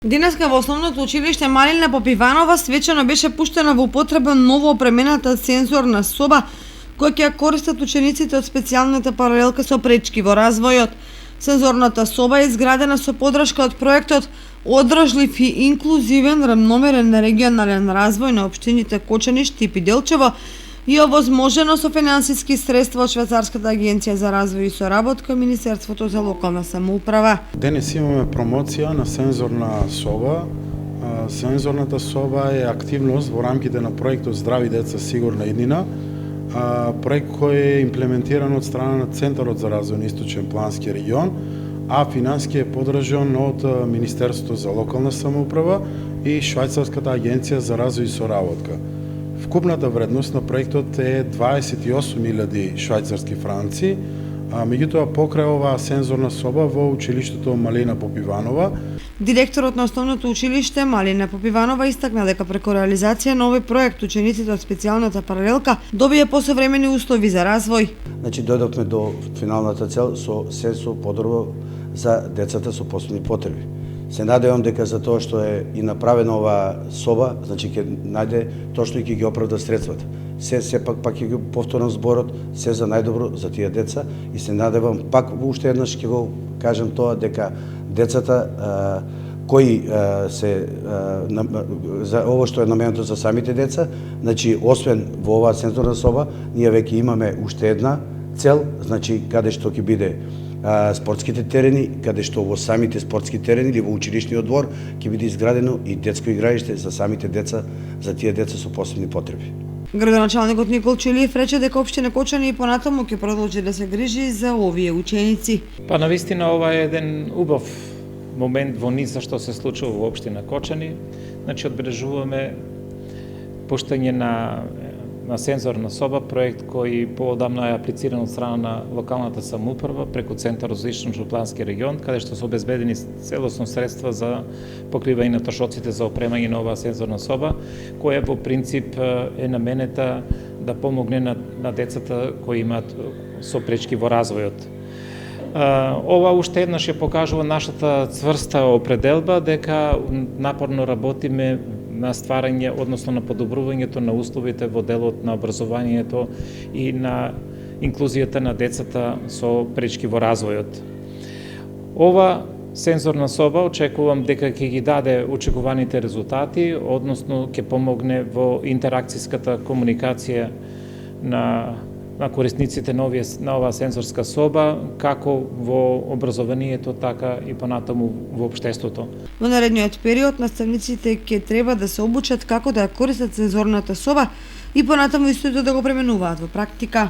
Денеска во основното училиште Малина Попиванова свечено беше пуштена во употреба ново опремената сензорна соба која ќе ја користат учениците од специјалната паралелка со пречки во развојот. Сензорната соба е изградена со поддршка од проектот Одржлив и инклузивен рамномерен регионален развој на општините Кочани, Штип и Делчево и овозможено со финансиски средства од Швајцарската агенција за развој и соработка Министерството за локална самоуправа. Денес имаме промоција на сензорна соба. Сензорната соба е активност во рамките на проектот Здрави деца сигурна иднина, проект кој е имплементиран од страна на Центарот за развој на Источен плански регион, а финански е поддржан од Министерството за локална самоуправа и Швајцарската агенција за развој и соработка. Вкупната вредност на проектот е 28.000 швајцарски франци, меѓутоа покрај оваа сензорна соба во училиштето Малина Попиванова. Директорот на основното училиште Малина Попиванова истакна дека преку реализација на овој проект учениците од специјалната паралелка добија посовремени услови за развој. Значи дојдовме до финалната цел со сензор подобро за децата со посебни потреби. Се надевам дека за тоа што е и направена оваа соба, значи ќе најде точно и ќе ги оправда средствата. Сепак ќе ги повторам зборот, се за најдобро за тие деца и се надевам пак уште еднаш ќе го кажам тоа дека децата кои се за ово што е наменето за самите деца, значи освен во оваа сензорна соба, ние веќе имаме уште една цел, значи каде што ќе биде спортските терени, каде што во самите спортски терени или во училишниот двор ќе биде изградено и детско игралиште за самите деца, за тие деца со посебни потреби. Градоначалникот Никол Чилиев рече дека општина Кочани и понатаму ќе продолжи да се грижи за овие ученици. Па навистина ова е еден убав момент во низ што се случува во општина Кочани. Значи одбележуваме пуштање на сензорна соба, проект кој поодамна е аплициран од страна на локалната самоуправа преку Центарот за Источно-плански регион, каде што се обезбедени целосно средства за покривање на трошоците за опремање на оваа сензорна соба, која во принцип е наменета да помогне на децата кои имаат со пречки во развојот. Ова уште еднаш ја покажува нашата цврста определба дека напорно работиме на стварање, односно на подобрувањето на условите во делот на образованието и на инклузијата на децата со пречки во развојот. Ова сензорна соба очекувам дека ќе ги даде очекуваните резултати, односно ќе помогне во интеракцијската комуникација на корисниците на оваа сензорска соба, како во образованието, така и понатаму во општеството. Во наредниот период наставниците ќе треба да се обучат како да ја користат сензорната соба и понатаму истото да го пременуваат во практика.